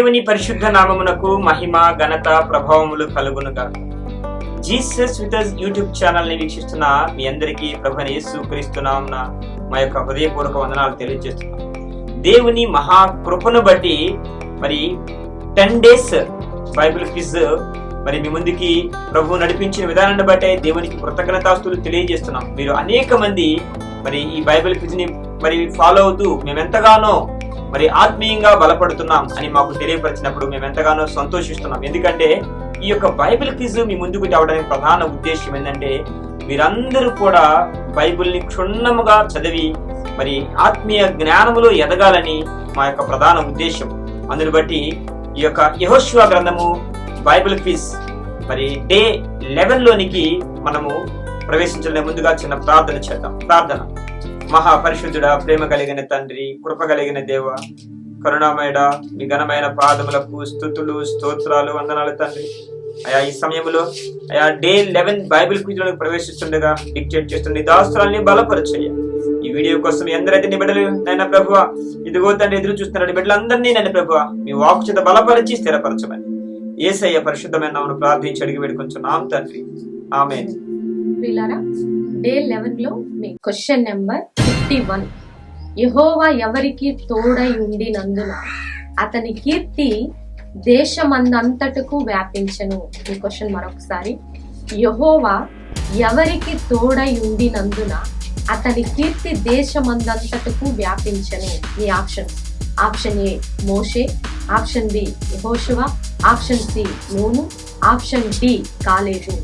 దేవుని పరిశుద్ధ నామమునకు మహిమ ఘనత ప్రభావములు కలుగునుగా. Jesus with us YouTube channel ని వీక్షిస్తున్న మీ అందరికీ ప్రభువైన యేసు క్రీస్తు నామమున మా యొక్క హృదయపూర్వక వందనాలు తెలియజేస్తున్నాం. దేవుని మహా కృపను బట్టి మరి 10 days బైబిల్ క్విజ్ మరి మీ ముందుకి ప్రభు నడిపించిన విధానాన్ని బట్టి దేవునికి కృతజ్ఞతాస్తుతులు తెలియజేస్తున్నాం. మీరు అనేక మంది మరి ఈ బైబిల్ క్విజ్ ని మరి ఫాలో అవుతూ మేమెంతగానో మరి ఆత్మీయంగా బలపడుతున్నాం అని మాకు తెలియపరిచినప్పుడు మేము ఎంతగానో సంతోషిస్తున్నాం. ఎందుకంటే ఈ యొక్క బైబిల్ క్విజ్ మీ ముందుకు తేవడానికి ప్రధాన ఉద్దేశం ఏంటంటే మీరందరూ కూడా బైబిల్ని క్షుణ్ణముగా చదివి మరి ఆత్మీయ జ్ఞానములో ఎదగాలని మా యొక్క ప్రధాన ఉద్దేశం. అందుని బట్టి ఈ యొక్క యెహోషువ గ్రంథము బైబిల్ క్విజ్ మరి డే 11లోనికి మనము ప్రవేశించడం ముందుగా చిన్న ప్రార్థన చేద్దాం. ప్రార్థన. మహాపరిశుద్ధుడా, ప్రేమ కలిగిన తండ్రి, కృప కలిగిన దేవ, కరుణామయుడా, మీ ఘనమైన పాదములకు స్తుతులు స్తోత్రాలు వందనాలు తండ్రి. అయా ఈ సమయంలో అయా డే 11 బైబిల్ క్విజ్లోకి ప్రవేశిస్తుండగా డిక్టేట్ చేస్తుండే దాస్తురాల్ని బలపరచయ్యా. ఈ వీడియో కోసం ఎందరైతే నీ బిడ్డలు నైనా ప్రభువా ఇదిగో తండ్రి ఎదురు చూస్తున్నాడు, బిడ్డలందరినీ నన్ను ప్రభువా మీ వాక్కు చేత బలపరిచి స్థిరపరచమని యేసయ్య పరిశుద్ధమైన నామమున ప్రార్థించి అడిగి వేడుకొంచున్నాం తండ్రి. ఆమేన్. డే 11 లో మీ క్వశ్చన్ నెంబర్ 51. యెహోవా ఎవరికి తోడై ఉండినందున అతని కీర్తి దేశమందంతటకు వ్యాపించెను. ఈ క్వశ్చన్ మరొకసారి. యెహోవా ఎవరికి తోడై ఉండినందున అతని కీర్తి దేశమందంతటకు వ్యాపించెను. ఈ ఆప్షన్ ఏ మోషే, ఆప్షన్ బి యెహోషువ, ఆప్షన్ సి నూను, ఆప్షన్ డి కాలేబు.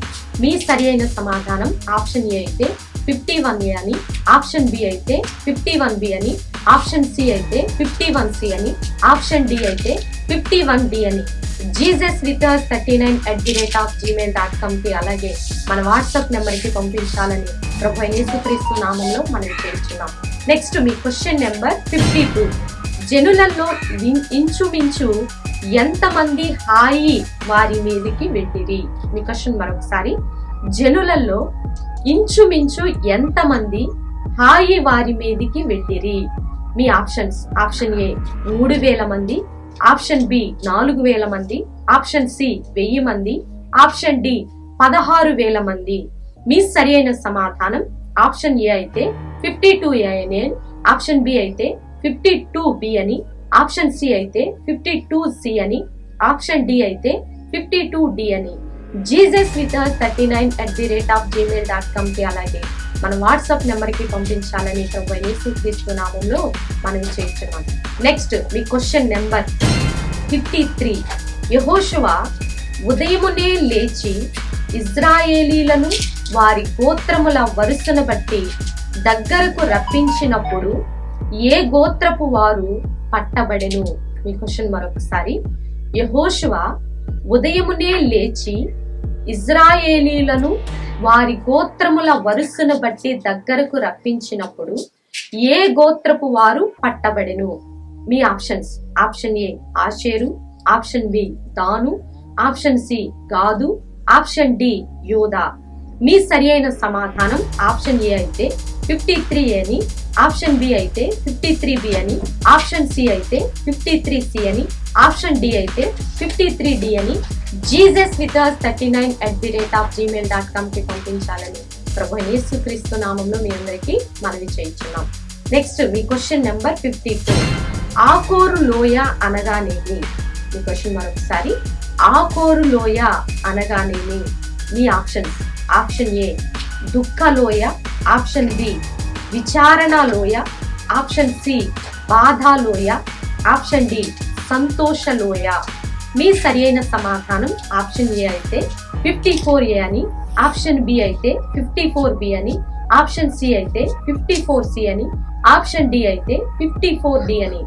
మీ సరి అయిన సమాధానం ఆప్షన్ ఏ అయితే 51A అని, ఆప్షన్ బి అయితే 51B అని, ఆప్షన్ సి అయితే 51C అని, ఆప్షన్ డి అయితే 51D అని. jesuswithus39@gmail.com కి అలాగే మన వాట్సాప్ నెంబర్ కి పంపించాలని ప్రభువైన యేసుక్రీస్తు నామములో మనం చేస్తున్నాం. నెక్స్ట్ మీ క్వశ్చన్ నెంబర్ 52. జనులలో ఇంచుమించు ఎంతమంది హాయి వారి మీదకి వెళ్ళిరి. మీ క్వశ్చన్ మరొకసారి. జనులలో ఇంచుమించు ఎంతమంది హాయి వారి మీదికి వెళ్ళిరి. మీ ఆప్షన్స్. ఆప్షన్ ఏ 3000 మంది, ఆప్షన్ బి 4000 మంది, ఆప్షన్ సి 1000 మంది, ఆప్షన్ డి 16000 మంది. మీ సరి అయిన సమాధానం ఆప్షన్ ఏ అయితే 52A అని, ఆప్షన్ బి అయితే 52B అని, ఆప్షన్ సి అయితే 52C అని, ఆప్షన్ డి అయితే 52D అని. jesuswithus39@gmail.com కి అలాగే మన వాట్సాప్ నెంబర్ కి పంపించాలని ప్రభువైన యేసుక్రీస్తు నామములో మనం చేస్తున్నాం. నెక్స్ట్ మీ క్వశ్చన్ నెంబర్ 53. యెహోషువ ఉదయమునే లేచి ఇజ్రాయేలీలను వారి గోత్రముల వరుసను బట్టి దగ్గరకు రప్పించినప్పుడు ఏ గోత్రపు వారు పట్టబడెను. మీ క్వశ్చన్ మరొకసారి. యెహోషువ ఉదయమునే లేచి ఇజ్రాయేలీలను వారి గోత్రముల వరుసను బట్టి దగ్గరకు రప్పించినప్పుడు ఏ గోత్రపు వారు పట్టబడెను. మీ options. Option A Asher, option B Dan, option C Gad, option D యోదా. మీ సరి అయిన సమాధానం ఆప్షన్ ఏ అయితే 53A అని, ఆప్షన్ బి అయితే 53B అని, ఆప్షన్ సి అయితే 53C అని, ఆప్షన్ డి అయితే 53D అని. jesuswithus39@gmail.com కి పంపించాలని ప్రభువైన యేసుక్రీస్తు నామములో మీ అందరికీ మనవి చేయించున్నాం. నెక్స్ట్ మీ క్వశ్చన్ నెంబర్ 54. ఆకోరు లోయ అనగానేమి. మీ క్వశ్చన్ మరొకసారి. ఆకోరు లోయ అనగానేమి. మీ ఆప్షన్స్. ఆప్షన్ ఏ దుఃఖలోయ, ఆప్షన్ బి విచారణ లోయ, ఆప్షన్ సి బాధాలోయ, ఆప్షన్ డి సంతోషలోయ. మీ సరి అయిన సమాధానం ఆప్షన్ ఏ అయితే 54A అని, ఆప్షన్ బి అయితే 54B అని, ఆప్షన్ సి అయితే 54C అని, ఆప్షన్ డి అయితే 54D అని.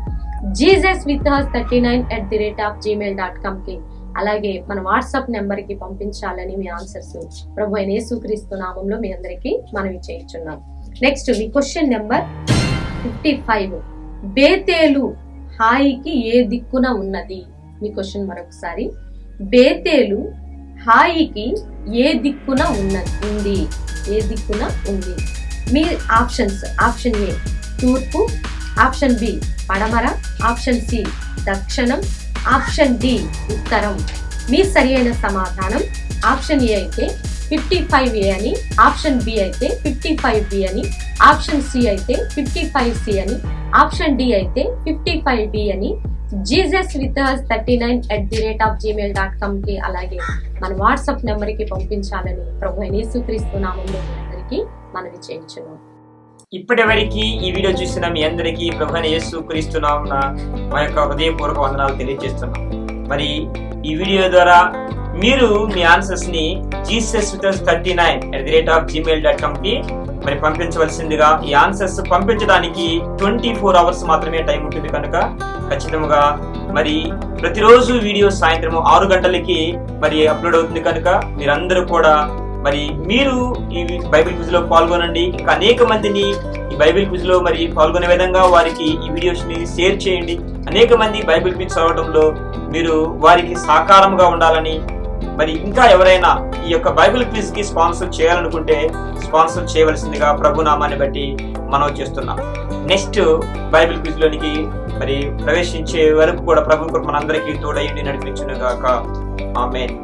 jesuswithus39@gmail.com కి అలాగే మన వాట్సాప్ నెంబర్ కి పంపించాలని మీ ఆన్సర్స్ ప్రభువైన యేసుక్రీస్తు నామములో మీ అందరికీ మనవి చేయించున్నాం. నెక్స్ట్ మీ క్వశ్చన్ నెంబర్ 55. బేతేలు హాయికి ఏ దిక్కున ఉన్నది. మీ క్వశ్చన్ మరొకసారి. బేతేలు హాయికి ఏ దిక్కున ఉంది. ఏ దిక్కున ఉంది. మీ ఆప్షన్స్. ఆప్షన్ ఏ తూర్పు, ఆప్షన్ బి పడమర, ఆప్షన్ సి దక్షిణం, ఆప్షన్ డి ఉత్తరం. మీ సరి అయిన సమాధానం ఆప్షన్ ఏ అయితే 55A అని, ఆప్షన్ బి అయితే 55B అని, ఆప్షన్ సి అయితే 55C అని, ఆప్షన్ డి అయితే 55D అని jesuswithus39@gmail.com కి అలాగే మన వాట్సాప్ నెంబర్ కి పంపించాలని ప్రభువైన యేసుక్రీస్తు నామములో అందరికీ మనవి చేయించున్నాం. ఇప్పటి వరకు ఈ వీడియో చూసిన మీ అందరికీ ప్రభువైన యేసుక్రీస్తు నామమున మా యొక్క హృదయపూర్వక వందనాలు తెలియజేస్తున్నాం. మరి ఈ వీడియో ద్వారా మీరు మీ ఆన్సర్స్ ని jesuswithus39@gmail.com కి మరి పంపించవలసిందిగా. ఈ ఆన్సర్స్ పంపించడానికి 24 hours మాత్రమే టైం ఉంటుంది కనుక ఖచ్చితంగా మరి ప్రతిరోజు వీడియో సాయంత్రం 6 గంటలకి మరి అప్లోడ్ అవుతుంది కనుక మీరందరూ కూడా మరి మీరు ఈ బైబిల్ క్విజ్ లో పాల్గొనండి. ఇంకా అనేక మందిని ఈ బైబిల్ క్విజ్ లో మరి పాల్గొనే విధంగా వారికి ఈ వీడియోస్ ని షేర్ చేయండి. అనేక మంది బైబిల్ క్విజ్ చదవడంలో మీరు వారికి సహకారంగా ఉండాలని, మరి ఇంకా ఎవరైనా ఈ యొక్క బైబిల్ క్విజ్ కి స్పాన్సర్ చేయాలనుకుంటే స్పాన్సర్ చేయవలసిందిగా ప్రభు నామాన్ని బట్టి మనం చేస్తున్నాం. నెక్స్ట్ బైబిల్ క్విజ్ లోనికి మరి ప్రవేశించే వరకు కూడా ప్రభు కృప మనందరికీ తోడయ్యండి నడిపించును గాక. ఆమేన్.